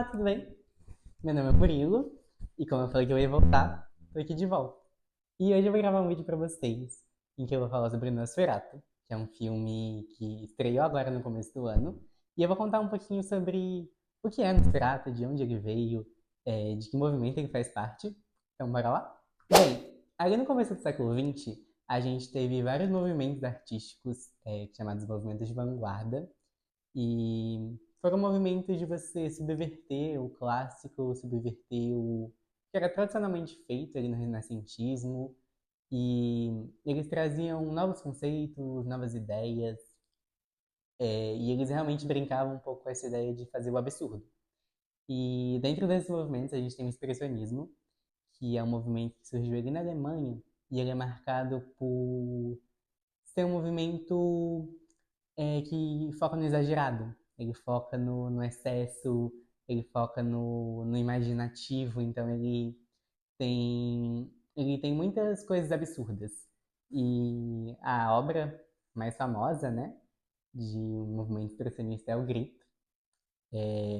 Tudo bem? Meu nome é Murilo e como eu falei que eu ia voltar, tô aqui de volta. E hoje eu vou gravar um vídeo pra vocês em que eu vou falar sobre Nosferatu, que é um filme que estreou agora no começo do ano. E eu vou contar um pouquinho sobre o que é Nosferatu, de onde ele veio, de que movimento ele faz parte. Então bora lá? Bem, ali no começo do século XX, a gente teve vários movimentos artísticos, chamados movimentos de vanguarda, e foram movimentos de você subverter o clássico, subverter o que era tradicionalmente feito ali no renascentismo. E eles traziam novos conceitos, novas ideias, e eles realmente brincavam um pouco com essa ideia de fazer o absurdo. E dentro desses movimentos a gente tem o expressionismo, que é um movimento que surgiu ali na Alemanha, e ele é marcado por ser um movimento que foca no exagerado. Ele foca no excesso, ele foca no imaginativo, então ele tem muitas coisas absurdas. E a obra mais famosa, né, de um movimento expressionista é o Grito. É,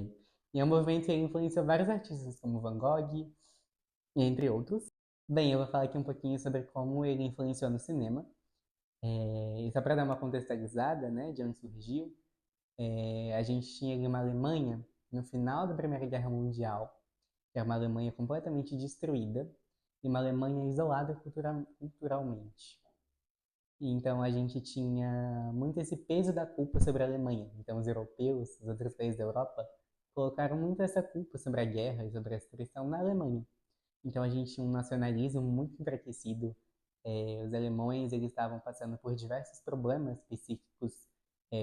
e é um movimento que influenciou vários artistas, como Van Gogh, entre outros. Bem, eu vou falar aqui um pouquinho sobre como ele influenciou no cinema. E só para dar uma contextualizada, né, de onde surgiu, a gente tinha ali uma Alemanha no final da Primeira Guerra Mundial, que era uma Alemanha completamente destruída e uma Alemanha isolada culturalmente. E então a gente tinha muito esse peso da culpa sobre a Alemanha. Então os europeus, os outros países da Europa, colocaram muito essa culpa sobre a guerra e sobre a destruição na Alemanha. Então a gente tinha um nacionalismo muito enfraquecido. Os alemães eles estavam passando por diversos problemas específicos,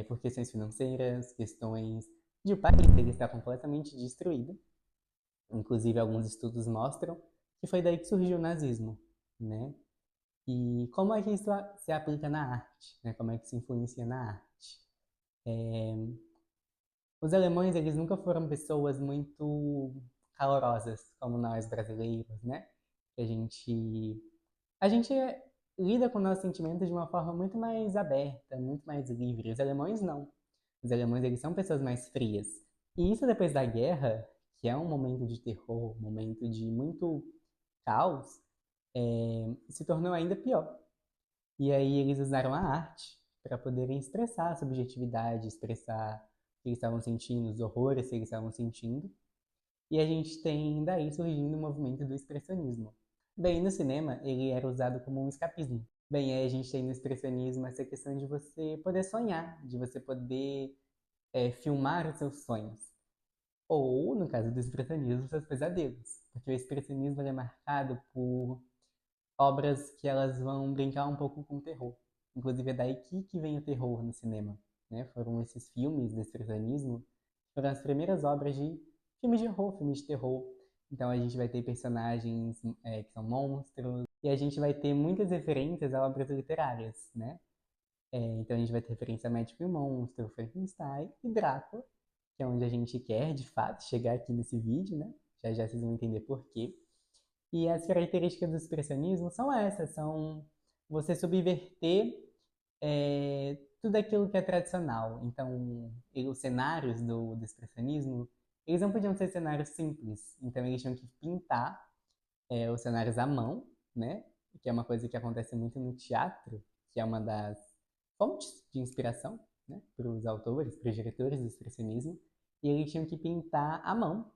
por questões financeiras, questões de o país deles estar completamente destruído. Inclusive alguns estudos mostram que foi daí que surgiu o nazismo, né? E como é que isso se aplica na arte, né? Como é que se influencia na arte? É, os alemães, eles nunca foram pessoas muito calorosas, como nós brasileiros, né? Que a gente lida com nossos sentimentos de uma forma muito mais aberta, muito mais livre. Os alemães não. Os alemães, eles são pessoas mais frias. E isso depois da guerra, que é um momento de terror, um momento de muito caos, se tornou ainda pior. E aí eles usaram a arte para poderem expressar a subjetividade, expressar o que eles estavam sentindo, os horrores que eles estavam sentindo. E a gente tem daí surgindo o movimento do expressionismo. Bem, no cinema ele era usado como um escapismo. Bem, aí a gente tem no expressionismo essa questão de você poder sonhar, de você poder filmar os seus sonhos. Ou, no caso do expressionismo, seus pesadelos. Porque o expressionismo ele é marcado por obras que elas vão brincar um pouco com o terror. Inclusive é daí que vem o terror no cinema, né? Foram esses filmes do expressionismo, foram as primeiras obras de filmes de horror, filmes de terror. Então a gente vai ter personagens que são monstros, e a gente vai ter muitas referências a obras literárias, né? Então a gente vai ter referência a Médico e Monstro, Frankenstein e Drácula, que é onde a gente quer, de fato, chegar aqui nesse vídeo, né? Já já vocês vão entender por quê. E as características do expressionismo são essas, são você subverter tudo aquilo que é tradicional. Então, os cenários do expressionismo, eles não podiam ser cenários simples. Então, eles tinham que pintar os cenários à mão, né? Que é uma coisa que acontece muito no teatro, que é uma das fontes de inspiração, né? Para os autores, para os diretores do expressionismo. E eles tinham que pintar à mão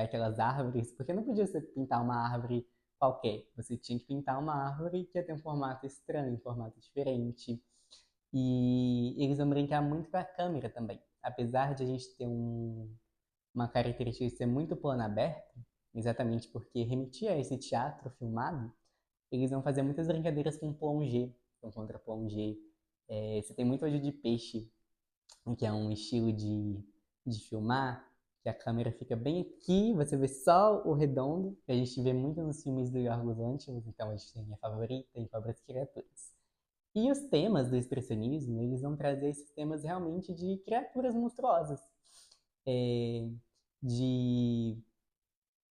aquelas árvores, porque não podia ser pintar uma árvore qualquer. Você tinha que pintar uma árvore que ia ter um formato estranho, um formato diferente. E eles vão brincar muito com a câmera também. Apesar de a gente ter uma característica de ser muito plano aberto, exatamente porque remetia a esse teatro filmado, eles vão fazer muitas brincadeiras com plongé, com contra-plongé. Você tem muito olho de peixe, que é um estilo de filmar, que a câmera fica bem aqui, você vê só o redondo, que a gente vê muito nos filmes do Yorgos Lanthimos, então a gente tem a favorita e Pobres Criaturas. E os temas do expressionismo, eles vão trazer esses temas realmente de criaturas monstruosas. É, de,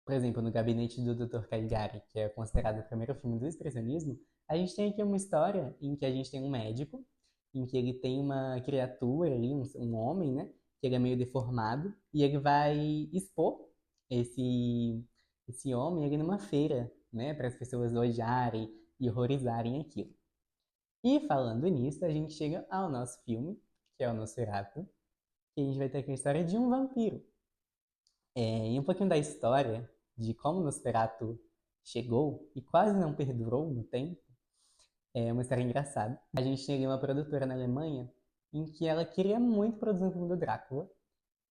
por exemplo, no Gabinete do Dr. Caligari, que é considerado o primeiro filme do expressionismo, a gente tem aqui uma história em que a gente tem um médico, em que ele tem uma criatura ali, um homem, né? que ele é meio deformado, e ele vai expor esse, esse homem ali numa feira, né, para as pessoas elogiarem e horrorizarem aquilo. E falando nisso, a gente chega ao nosso filme, que é o Nosferatu, que a gente vai ter aqui a história de um vampiro. E um pouquinho da história de como o Nosferatu chegou e quase não perdurou no tempo, é uma história engraçada. A gente tinha ali uma produtora na Alemanha em que ela queria muito produzir um filme do Drácula.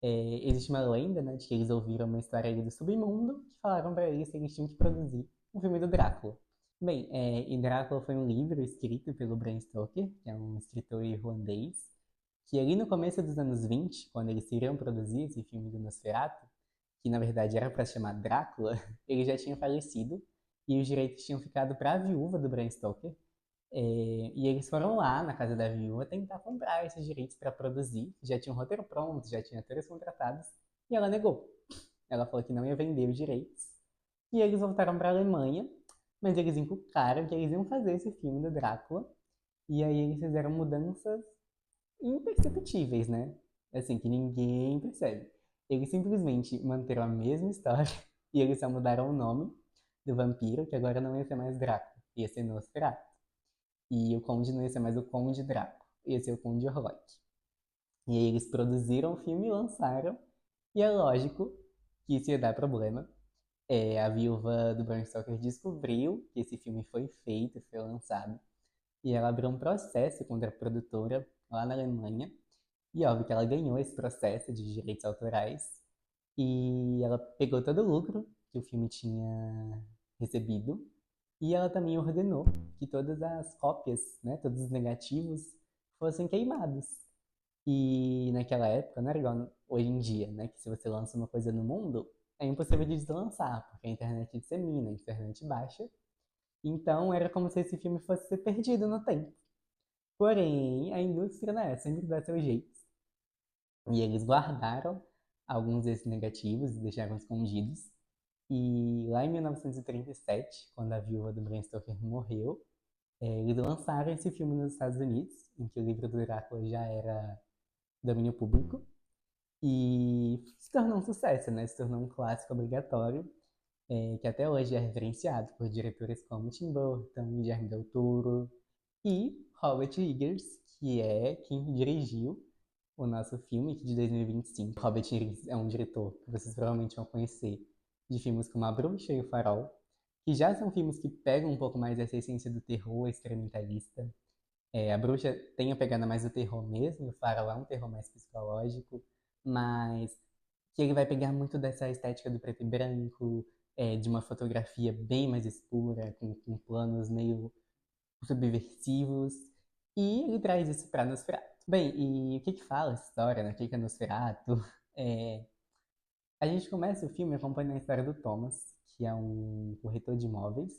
Existe uma lenda, né, de que eles ouviram uma história ali do submundo que falaram para eles que eles tinham que produzir um filme do Drácula. Bem, e Drácula foi um livro escrito pelo Bram Stoker, que é um escritor irlandês, que ali no começo dos anos 20, quando eles iriam produzir esse filme do Nosferatu, que na verdade era para se chamar Drácula, ele já tinha falecido e os direitos tinham ficado para a viúva do Bram Stoker. E eles foram lá na casa da viúva tentar comprar esses direitos para produzir. Já tinha um roteiro pronto, já tinha atores contratados e ela negou. Ela falou que não ia vender os direitos. E eles voltaram para a Alemanha, mas eles encucaram que eles iam fazer esse filme do Drácula. E aí eles fizeram mudanças imperceptíveis, né? Assim, que ninguém percebe. Eles simplesmente manteram a mesma história e eles só mudaram o nome do vampiro, que agora não ia ser mais Drácula, ia ser Nosferatu. E o Conde não ia ser mais o Conde Drácula, ia ser o Conde Orlok. E aí eles produziram o filme e lançaram, e é lógico que isso ia dar problema. A viúva do Bram Stoker descobriu que esse filme foi feito, foi lançado, e ela abriu um processo contra a produtora lá na Alemanha. E óbvio que ela ganhou esse processo de direitos autorais e ela pegou todo o lucro que o filme tinha recebido e ela também ordenou que todas as cópias, né, todos os negativos fossem queimados. E naquela época não era igual hoje em dia, né, que se você lança uma coisa no mundo, é impossível de deslançar, porque a internet dissemina, a internet baixa. Então era como se esse filme fosse ser perdido no tempo. Porém, a indústria, né, sempre dá seu jeito. E eles guardaram alguns desses negativos e deixaram escondidos. E lá em 1937, quando a viúva do Bram Stoker morreu, eles lançaram esse filme nos Estados Unidos, em que o livro do Drácula já era domínio público. E se tornou um sucesso, né? Se tornou um clássico obrigatório, que até hoje é referenciado por diretores como Tim Burton, Guillermo del Toro e Robert Eggers, que é quem dirigiu o nosso filme de 2025. Robert Eggers é um diretor que vocês provavelmente vão conhecer de filmes como A Bruxa e O Farol, que já são filmes que pegam um pouco mais essa essência do terror experimentalista. A Bruxa tem a pegada mais do terror mesmo, o Farol é um terror mais psicológico, mas que ele vai pegar muito dessa estética do preto e branco, de uma fotografia bem mais escura, com planos meio subversivos, e ele traz isso para Nosferatu. Bem, e o que que fala essa história, né? O que que é Nosferatu? É, a gente começa o filme acompanhando a história do Thomas, que é um corretor de imóveis,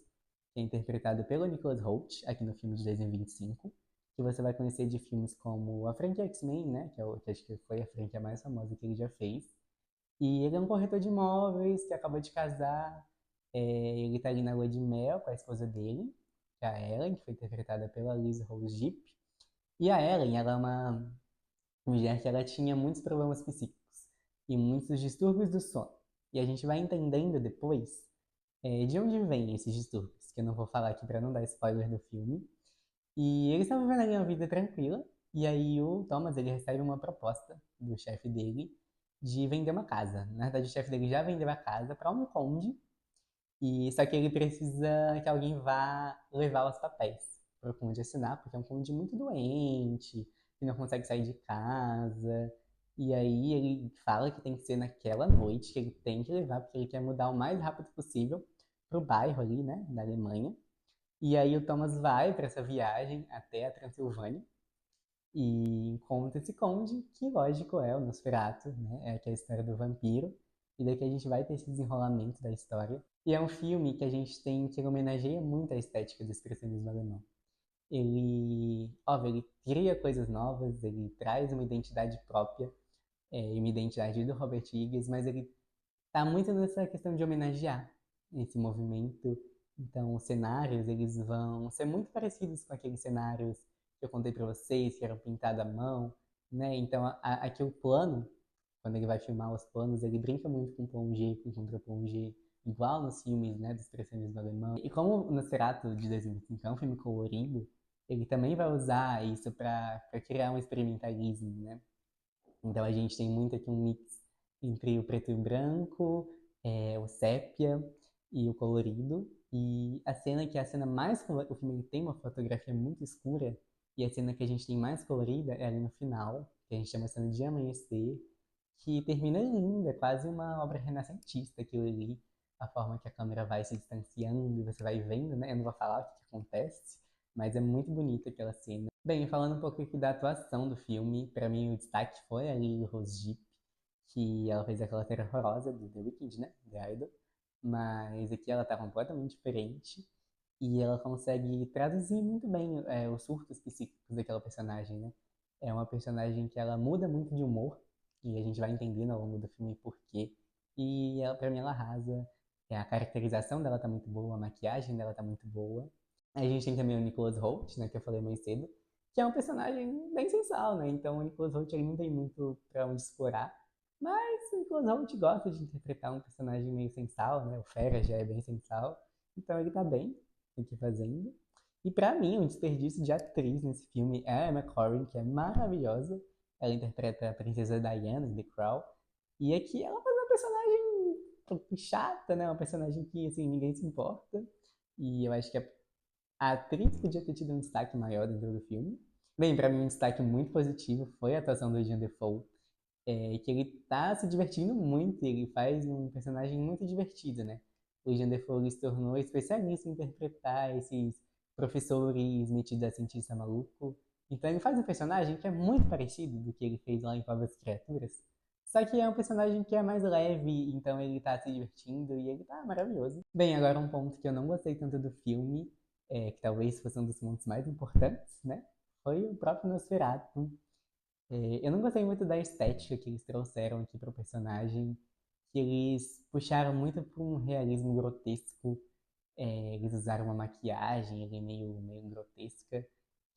que é interpretado pelo Nicholas Hoult, aqui no filme de 2025, que você vai conhecer de filmes como a franquia X-Men, né? Que acho que foi a franquia mais famosa que ele já fez. E ele é um corretor de imóveis que acabou de casar. Ele tá ali na lua de mel com a esposa dele, que é a Ellen, que foi interpretada pela Liz Rose Depp. E a Ellen, ela é uma mulher que ela tinha muitos problemas psíquicos e muitos distúrbios do sono. E a gente vai entendendo depois de onde vêm esses distúrbios, que eu não vou falar aqui para não dar spoiler do filme. E eles estavam vivendo ali uma vida tranquila, e aí o Thomas ele recebe uma proposta do chefe dele de vender uma casa. Na verdade, o chefe dele já vendeu a casa para um conde, e só que ele precisa que alguém vá levar os papéis para o conde assinar, porque é um conde muito doente, que não consegue sair de casa. E aí ele fala que tem que ser naquela noite, que ele tem que levar, porque ele quer mudar o mais rápido possível pro bairro ali, né, da Alemanha. E aí o Thomas vai para essa viagem até a Transilvânia e encontra esse conde, que lógico é o Nosferatu, né? É aquela história do vampiro. E daqui a gente vai ter esse desenrolamento da história. E é um filme que a gente tem que ele homenageia muito a estética do expressionismo alemão. Ele, óbvio, ele cria coisas novas, ele traz uma identidade própria, uma identidade do Robert Eggers, mas ele tá muito nessa questão de homenagear esse movimento. Então, os cenários, eles vão ser muito parecidos com aqueles cenários que eu contei para vocês, que eram pintados à mão, né? Então, aqui o plano quando ele vai filmar os planos, ele brinca muito com plongé, com contra-plongé, igual nos filmes, né, do expressionismo alemão. E como o Nosferatu de 2005 é um filme colorido, ele também vai usar isso para criar um experimentalismo, né? Então a gente tem muito aqui um mix entre o preto e o branco, o sépia e o colorido. E a cena que é a cena mais colorida, o filme ele tem uma fotografia muito escura, e a cena que a gente tem mais colorida é ali no final, que a gente chama a cena de amanhecer, que termina linda, é quase uma obra renascentista aquilo ali, a forma que a câmera vai se distanciando e você vai vendo, né? Eu não vou falar o que acontece, mas é muito bonita aquela cena. Bem, falando um pouco aqui da atuação do filme, pra mim o destaque foi a Lily Rose Depp, que ela fez aquela cena horrorosa do The Weeknd, né? The Idol. Mas aqui ela tá completamente diferente e ela consegue traduzir muito bem os surtos psíquicos daquela personagem, né? É uma personagem que ela muda muito de humor e a gente vai entendendo ao longo do filme por quê. E ela, pra mim ela arrasa. A caracterização dela tá muito boa, a maquiagem dela tá muito boa. A gente tem também o Nicholas Hoult, né, que eu falei mais cedo, que é um personagem bem sensual, né? Então o Nicholas Hoult ele não tem muito pra onde explorar. Mas o Nicholas Hoult gosta de interpretar um personagem meio sensual, né? O Fera já é bem sensual. Então ele tá bem aqui fazendo. E pra mim, um desperdício de atriz nesse filme é a Emma Corrin, que é maravilhosa. Ela interpreta a princesa Diana em The Crown. E aqui ela faz uma personagem um pouco chata, né? Uma personagem que, assim, ninguém se importa. E eu acho que a atriz podia ter tido um destaque maior dentro do filme. Bem, pra mim um destaque muito positivo foi a atuação do Jean Defoe, que ele tá se divertindo muito, ele faz um personagem muito divertido, né? O Jean Defoe ele se tornou especialista em interpretar esses professores metidos a cientista maluco. Então ele faz um personagem que é muito parecido do que ele fez lá em Pobres Criaturas. Só que é um personagem que é mais leve, então ele tá se divertindo e ele tá maravilhoso. Bem, agora um ponto que eu não gostei tanto do filme, que talvez fosse um dos pontos mais importantes, né? Foi o próprio Nosferatu. Eu não gostei muito da estética que eles trouxeram aqui para o personagem, que eles puxaram muito para um realismo grotesco. Eles usaram uma maquiagem ali meio grotesca,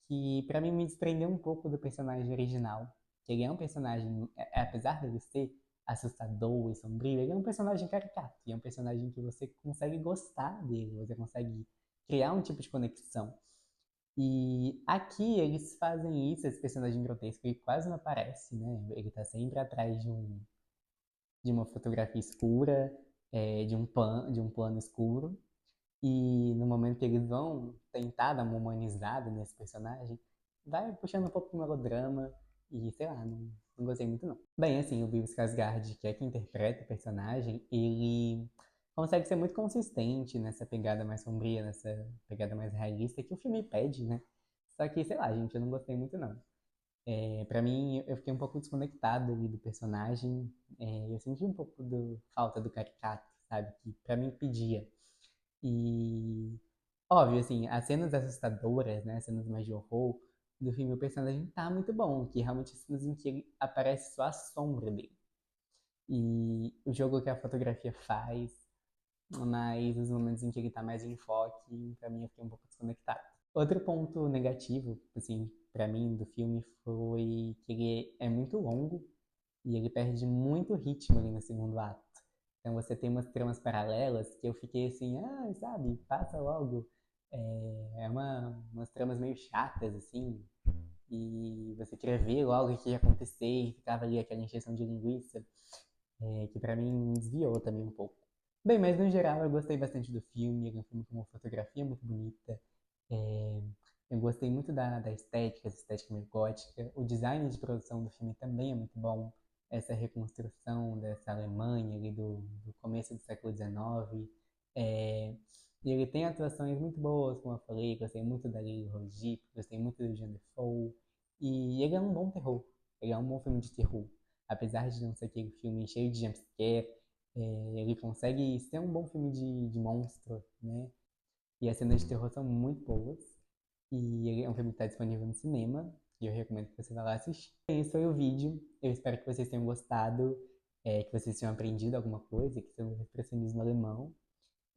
que para mim me desprendeu um pouco do personagem original. Que ele é um personagem, apesar dele ser assustador e sombrio, ele é um personagem caricato, e é um personagem que você consegue gostar dele, você consegue criar um tipo de conexão. E aqui eles fazem isso, esse personagem grotesco, ele quase não aparece, né? Ele tá sempre atrás de uma fotografia escura, de um plano escuro. E no momento que eles vão tentar dar uma humanizada nesse personagem, vai puxando um pouco pro melodrama e, sei lá, não gostei muito não. Bem, assim, o Bill Skarsgård, que é quem interpreta o personagem, ele consegue ser muito consistente nessa pegada mais sombria, nessa pegada mais realista que o filme pede, né? Só que, sei lá, gente, eu não gostei muito não. Pra mim, eu fiquei um pouco desconectado ali do personagem. Eu senti um pouco falta do caricato, sabe? Que pra mim pedia. E, óbvio, assim, as cenas assustadoras, né? As cenas mais de horror do filme, o personagem tá muito bom. Que realmente as cenas em que ele aparece só a sombra dele. E o jogo que a fotografia faz, mas os momentos em que ele tá mais em enfoque, pra mim eu fiquei um pouco desconectado. Outro ponto negativo, assim, pra mim do filme foi que ele é muito longo e ele perde muito ritmo ali no segundo ato. Então você tem umas tramas paralelas que eu fiquei assim, sabe, passa logo. Umas tramas meio chatas, assim, e você queria ver logo o que ia acontecer e ficava ali aquela encheção de linguiça, que pra mim me desviou também um pouco. Bem, mas no geral eu gostei bastante do filme, ele é um filme com uma fotografia muito bonita, é, eu gostei muito da estética, essa estética meio gótica. O design de produção do filme também é muito bom. Essa reconstrução dessa Alemanha ali do começo do século XIX. É, e ele tem atuações muito boas, como eu falei. Gostei muito da Lily Rose Depp, gostei muito do Jean Defoe. E ele é um bom terror. Ele é um bom filme de terror. Apesar de não ser aquele filme cheio de jumpscare, ele consegue ser um bom filme de monstro, né? E as cenas de terror são muito boas. E ele é um filme que está disponível no cinema. E eu recomendo que você vá lá assistir. Esse foi o vídeo. Eu espero que vocês tenham gostado. Que vocês tenham aprendido alguma coisa aqui sobre o expressionismo alemão.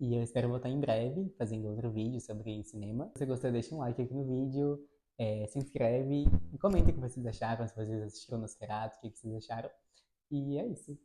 E eu espero voltar em breve fazendo outro vídeo sobre cinema. Se você gostou, deixa um like aqui no vídeo. Se inscreve e comenta o que vocês acharam. Se vocês assistiram Nosferatu, o que vocês acharam. E é isso.